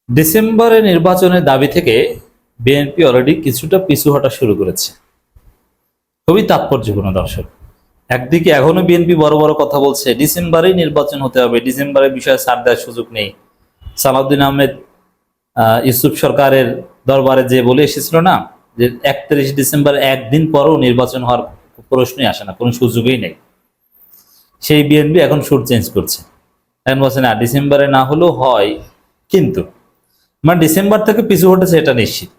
ডিসেম্বরে নির্বাচনের দাবি থেকে বিএনপি অলরেডি কিছুটা পিছু হটা শুরু করেছে। খুবই তাৎপর্যপূর্ণ দর্শক। একদিকে এখনো বিএনপি বড় বড় কথা বলছে, ডিসেম্বরেই নির্বাচন হতে হবে, ডিসেম্বরের বিষয়ে ছাড় দেওয়ার সুযোগ নেই। সালাউদ্দিন আহমেদ ইউসুফ সরকারের দরবারে যে বলে এসেছিল না, যে 31 ডিসেম্বর একদিন পরও নির্বাচন হওয়ার প্রশ্নই আসে না, কোনো সুযোগই নেই। সেই বিএনপি এখন সুর চেঞ্জ করছে, এখন বলছে না ডিসেম্বরে না হলেও হয়, কিন্তু মানে ডিসেম্বর থেকে পিছু হটেছে এটা নিশ্চিত।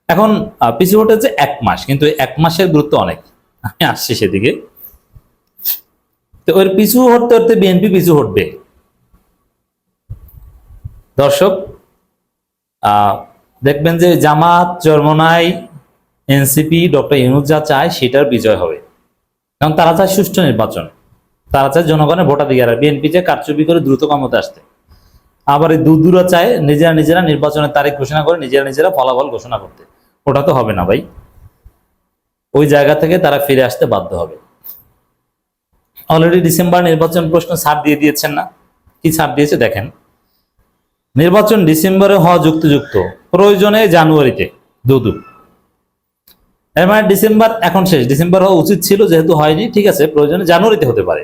এখন পিছু হটেছে 1 মাস, কিন্তু 1 মাসের গুরুত্ব অনেক, আমি আসছি সেদিকে। তো ওর পিছু হটতে হটতে বিএনপি পিছু হটবে দর্শক। দেখবেন যে জামাত, চরমোনাই, এনসিপি, ডক্টর ইউনূস যা চায় সেটার বিজয় হবে, কারণ তারা চায় সুষ্ঠু নির্বাচন, তারা চায় জনগণের ভোটাধিকার। বিএনপি যে কারচুপি করে দ্রুত ক্ষমতা আসতে, আবার এই দূরা চায় নিজেরা নিজেরা নির্বাচনের তারিখ ঘোষণা করে নিজেরা নিজেরা ফলাফল ঘোষণা করতে। ওটা তো হবে না ভাই, ওই জায়গা থেকে তারা ফিরে আসতে বাধ্য হবে। অলরেডি ডিসেম্বর নির্বাচন প্রশ্ন ছাড় দিয়ে দিয়েছেন না? কি ছাড় দিয়েছে দেখেন, নির্বাচন ডিসেম্বরে হওয়া যুক্তিযুক্ত, প্রয়োজনে জানুয়ারিতে দুদু। এর মানে ডিসেম্বর এখন শেষ, ডিসেম্বর হওয়া উচিত ছিল, যেহেতু হয়নি, ঠিক আছে, প্রয়োজনে জানুয়ারিতে হতে পারে।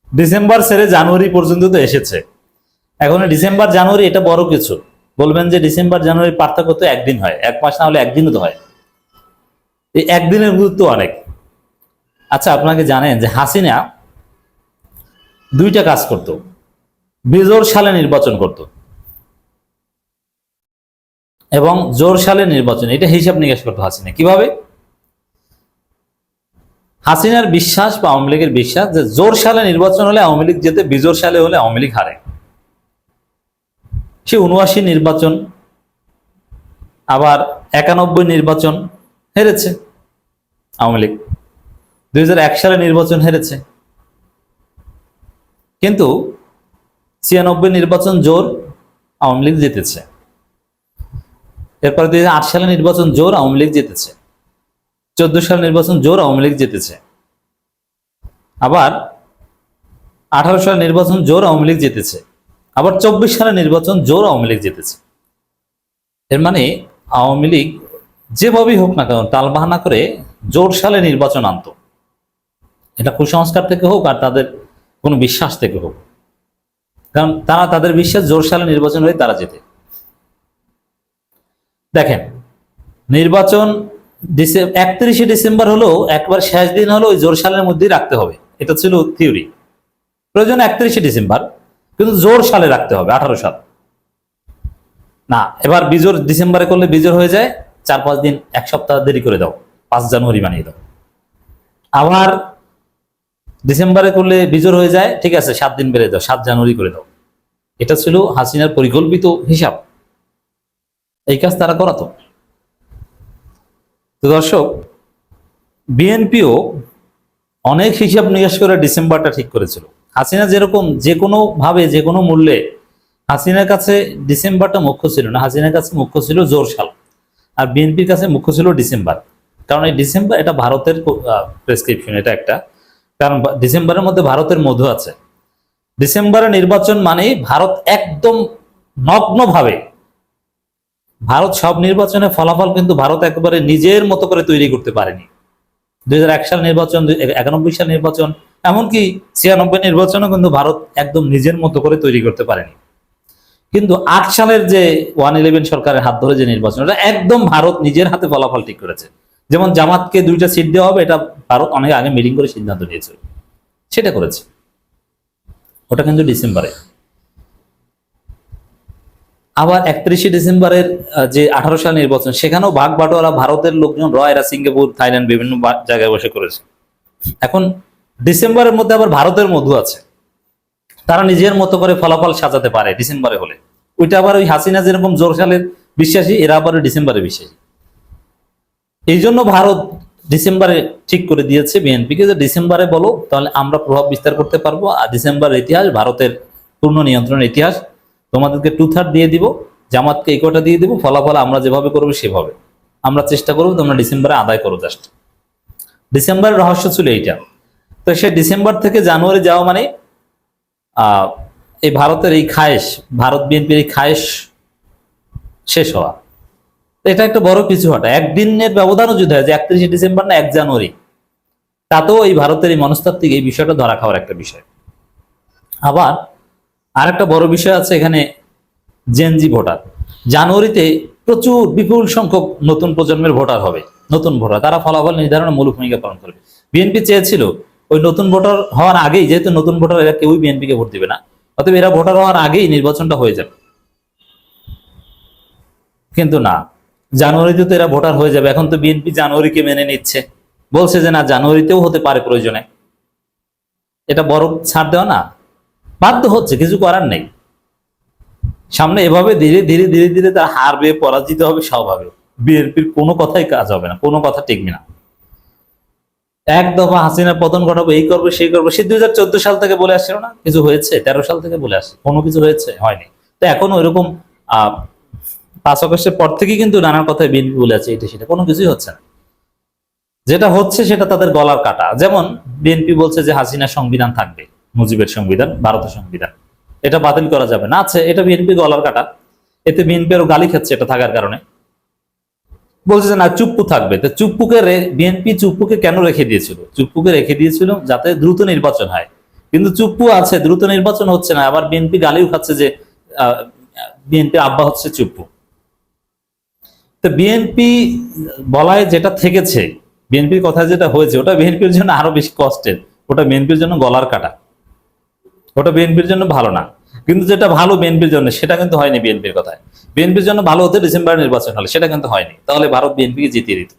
ডিসেম্বর ছেড়ে জানুয়ারি পর্যন্ত তো এসেছে, এখন ডিসেম্বর জানুয়ারি এটা বড় কিছু। বলবেন যে ডিসেম্বর জানুয়ারি পার্থক্য তো একদিন হয়, 1 মাস না হলে একদিনও তো হয়, এই একদিনের গুরুত্ব অনেক। আচ্ছা, আপনাকে জানেন যে হাসিনা 2টা কাজ করত, বিজোড় সালে নির্বাচন করত এবং জোর সালে নির্বাচন, এটা হিসাব নিকাশ করতো হাসিনা। কিভাবে? হাসিনার বিশ্বাস বা আওয়ামী লীগের বিশ্বাস যে জোর সালে নির্বাচন হলে আওয়ামী লীগ যেতে, বিজোড় সালে হলে আওয়ামী লীগ হারে। সে 79 নির্বাচন, আবার 91 নির্বাচন হেরেছে আওয়ামী লীগ, 2001 সালে নির্বাচন হেরেছে, কিন্তু 96 নির্বাচন জোর আওয়ামী লীগ জিতেছে। এরপরে 2008 সালে নির্বাচন জোর আওয়ামী লীগ জিতেছে, 14 সালে নির্বাচন জোর আওয়ামী লীগ জিতেছে, আবার 18 সালে নির্বাচন জোর আওয়ামী লীগ জিতেছে, আবার 24 সালে নির্বাচন জোর আওয়ামী লীগ জিতেছে। এর মানে আওয়ামী লীগ যেভাবেই হোক না কেন টালবাহানা করে জোর সালে নির্বাচন আনতো, এটা কুসংস্কার থেকে হোক আর তাদের কোনো বিশ্বাস থেকে হোক, কারণ তারা তাদের বিশ্বাস জোর সালে নির্বাচন হয়ে তারা জেতে। দেখেন, নির্বাচন 31 ডিসেম্বর হলেও একবার শেষ দিন হলো ওই জোর সালের মধ্যেই রাখতে হবে, এটা ছিল থিওরি। প্রয়োজন 31 ডিসেম্বর, কিন্তু জোর সালে রাখতে হবে, 18 সাল না। এবার বিজোড় ডিসেম্বরে করলে বিজোড় হয়ে যায়, 4-5 দিন, 1 সপ্তাহ দেরি করে দাও, 5 জানুয়ারি বানিয়ে দাও। আবার ডিসেম্বরে করলে বিজোড় হয়ে যায়, ঠিক আছে, 7 দিন বেড়ে দাও, 7 জানুয়ারি করে দাও। এটা ছিল হাসিনার পরিকল্পিত হিসাব, এই কাজ তারা করাতো। তো দর্শক, বিএনপিও অনেক হিসাব নিকাশ করে ডিসেম্বরটা ঠিক করেছিল। হাসিনা যেরকম যে কোনো ভাবে যে কোনো মূল্যে, হাসিনার কাছে ডিসেম্বরটা মুখ্য ছিল না, হাসিনার কাছে মুখ্য ছিল জোর সাল, আর বিএনপির কাছে মুখ্য ছিল ডিসেম্বর। কারণ এই ডিসেম্বর এটা ভারতের প্রেসক্রিপশন, এটা একটা কারণ, ডিসেম্বরের মধ্যে ভারতের মধু আছে। ডিসেম্বরে নির্বাচন মানে ভারত একদম নগ্নভাবে, ভারত সব নির্বাচনের ফলাফল কিন্তু ভারত একেবারে নিজের মতো করে তৈরি করতে পারেনি। 2001 সাল নির্বাচন, 91 সাল নির্বাচন, এমনকি 96 নির্বাচনও কিন্তু ভারত একদম নিজের মতো করে তৈরি করতে পারেনি। কিন্তু 8 সালের যে 111 সরকারের হাত ধরে যে নির্বাচন, এটা একদম ভারত নিজের হাতে ফলাফল ঠিক করেছে। যেমন জামাতকে 2টা সিট দেওয়া হবে, এটা ভারত অনেক আগে মিটিং করে সিদ্ধান্ত নিয়েছে, সেটা করেছে, ওটা কিন্তু ডিসেম্বরে। আবার 31 ডিসেম্বরের যে 18 সাল নির্বাচন, সেখানেও ভাগ বাটোয়ারা ভারতের লোকজন এরা সিঙ্গাপুর, থাইল্যান্ড, বিভিন্ন জায়গায় বসে করেছে। এখন ডিসেম্বরের মধ্যে আবার ভারতের মধু আছে, তারা নিজের মতো করে ফলাফল সাজাতে পারে ডিসেম্বরে হলে। ওইটা আবার ওই হাসিনা যেরকম জোর সালের বিশ্বাসী, এরা আবার ডিসেম্বরে বিশ্বাসী। এই জন্য ভারত ডিসেম্বরে ঠিক করে দিয়েছে বিএনপিকে যে ডিসেম্বরে বলো, তাহলে আমরা প্রভাব বিস্তার করতে পারবো, আর ডিসেম্বরের ইতিহাস ভারতের পূর্ণ নিয়ন্ত্রণের ইতিহাস, তোমাদেরকে 2/3 দিয়ে দিব, জামাতকে এই কটা দিয়ে দিব, ফলাফল আমরা যেভাবে করবো সেভাবে আমরা চেষ্টা করবো, তোমরা ডিসেম্বরে আদায় করো জাস্ট। ডিসেম্বরের রহস্য ছিল এইটা। তো সে ডিসেম্বর থেকে জানুয়ারি যাওয়া মানে এই ভারতের এই খায়েশ, ভারত বিএনপির এই খায়েশ শেষ হওয়া, এটা একটা বড় পিছু হটা। একদিনের ব্যবধানও যদি হয় যে 31শে ডিসেম্বর না 1 জানুয়ারি, তাতেও এই ভারতের এই মনস্তাত্ত্বিক এই বিষয়টা ধরা খাওয়ার একটা বিষয়। আবার আরেকটা বড় বিষয় আছে এখানে, জেনজি ভোটার। জানুয়ারিতে প্রচুর বিপুল সংখ্যক নতুন প্রজন্মের ভোটার হবে, নতুন ভোটার, তারা ফলাফল নির্ধারণে মূল ভূমিকা পালন করবে। বিএনপি চেয়েছিল ওই নতুন ভোটার হওয়ার আগেই, যেহেতু নতুন ভোটার এরা কেউই বিএনপিকে ভোট দিবে না, অতএব এরা ভোটার হওয়ার আগেই নির্বাচনটা হয়ে যাবে। কিন্তু না, জানুয়ারিতে তো এরা ভোটার হয়ে যাবে। এখন তো বিএনপি জানুয়ারিকে মেনে নিচ্ছে, বলছে যে না জানুয়ারিতেও হতে পারে প্রয়োজনে। এটা বড় ছাড় দেওয়া না, বাধ্য হচ্ছে, কিছু করার নেই। সামনে এভাবে ধীরে ধীরে ধীরে ধীরে তারা হারবে, পরাজিত হবে, সব হবে। বিএনপির কোনো কথাই কাজ হবে না, কোনো কথা টিকবে না। এক দফা হাসিনার পতন ঘটাবো, এই করবো সেই করবো, সে 2014 সাল থেকে বলে আসছিল না? কিছু হয়েছে? 13 সাল থেকে বলে আসে, কোনো কিছু হয়েছে? হয়নি। তো এখনো ওইরকম 5 আগস্টের পর থেকে কিন্তু নানান কথায় বিএনপি বলে আছে, এটা সেটা, কোনো কিছুই হচ্ছে না। যেটা হচ্ছে সেটা তাদের গলার কাটা। যেমন বিএনপি বলছে যে হাসিনা সংবিধান থাকবে, মুজিবের সংবিধান, ভারতের সংবিধান, এটা বাতিল করা যাবে না। আছে, এটা বিএনপি গলার কাটা। এতে বিএনপি আরো গালি খাচ্ছে এটা থাকার কারণে। বলছে যে না চুপ্পু থাকবে। তো চুপ্পুকে বিএনপি চুপ্পুকে কেন রেখে দিয়েছিল? চুপ্পুকে রেখে দিয়েছিল যাতে দ্রুত নির্বাচন হয়। কিন্তু চুপ্পু আছে, দ্রুত নির্বাচন হচ্ছে না, আবার বিএনপি গালিও খাচ্ছে যে বিএনপি আব্বা হচ্ছে চুপ্পু। তো বিএনপি বলায় যেটা থেকেছে, বিএনপির কথায় যেটা হয়েছে, ওটা বিএনপির জন্য আরো বেশি কষ্টের। ওটা বিএনপির জন্য গলার কাটা, ওটা বিএনপির জন্য ভালো না। কিন্তু যেটা ভালো বিএনপির জন্য সেটা কিন্তু হয়নি। বিএনপির কথায় বিএনপির জন্য ভালো হতে ডিসেম্বরে নির্বাচন হলে, সেটা কিন্তু হয়নি। তাহলে ভারত বিএনপিকে জিতিয়ে দিত।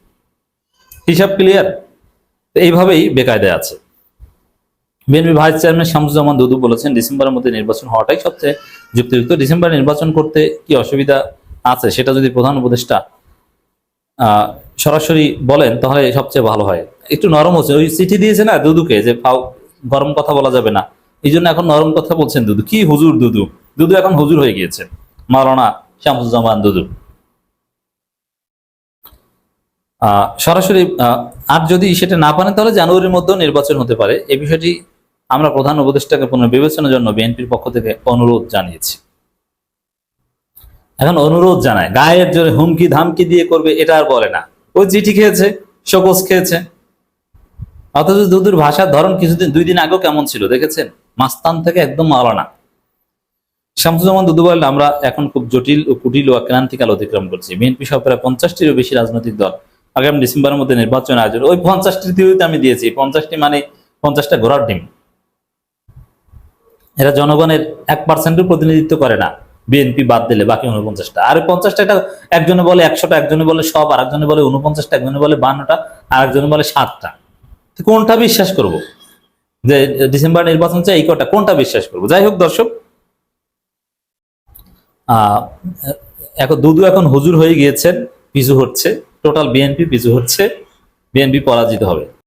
হিসাব ক্লিয়ার? এইভাবেই বেকায়দায় আছে। বিএনপি ভাইস চেয়ারম্যান শামসুজ্জামান দুদু বলেছেন ডিসেম্বরের মধ্যে নির্বাচন হওয়াটাই সবচেয়ে যুক্তিযুক্ত। ডিসেম্বরে নির্বাচন করতে কি অসুবিধা আছে সেটা যদি প্রধান উপদেষ্টা সরাসরি বলেন তাহলে সবচেয়ে ভালো হয়। একটু নরম হচ্ছে, ওই চিঠি দিয়েছে না দুদুকে যে গরম কথা বলা যাবে না, এই জন্য এখন নরম কথা বলছেন দুদু। কি হুজুর দুদু, দুদু এখন হুজুর হয়ে গিয়েছে, মাওলানা শামসুজ্জামান দুদু। সরাসরি আর যদি সেটা না পারেন তাহলে জানুয়ারির মধ্যেও নির্বাচন হতে পারে। এই বিষয়টি আমরা প্রধান উপদেষ্টাকে পুনর্বিবেচনার জন্য বিএনপির পক্ষ থেকে অনুরোধ জানিয়েছি। এখন অনুরোধ জানায়, গায়ের জোরে হুমকি ধামকি দিয়ে করবে এটা আর বলে না। ওই চিঠি খেয়েছে, শোকজ খেয়েছে। অথচ দুদুর ভাষার ধরন কিছুদিন 2 দিন আগেও কেমন ছিল দেখেছেন? মাস্তান থেকে একদম মাওলানা। শামসুজ্জামান দুদু বলেন আমরা এখন খুব জটিল ও কুটিল ও ক্রান্তিকাল অতিক্রম করছি। বিএনপি সহ প্রায় 50টিরও বেশি রাজনৈতিক দল আগামী ডিসেম্বরের মধ্যে নির্বাচন আয়োজন। ওই 50টি থিওরিতে আমি দিয়েছি, 50টি মানে 50টা ঘোড়ার ডিম। এরা জনগণের 1% প্রতিনিধিত্ব করে না, বিএনপি বাদ দিলে বাকি 49টা। আর 50টা একজনে বলে 100টা, একজনে বলে সব, আর একজনে বলে 49টা, একজনে বলে 52টা, আর একজনে বলে 7টা। কোনটা বিশ্বাস করব? যে ডিসেম্বর নির্বাচন চাই এই কটা, কোনটা বিশ্বাস করব? যাই হোক দর্শক, এখন দুদু এখন হুজুর হয়ে গিয়েছেন, পিছু হচ্ছে, টোটাল বিএনপি পিছু হচ্ছে, বিএনপি পরাজিত হবে।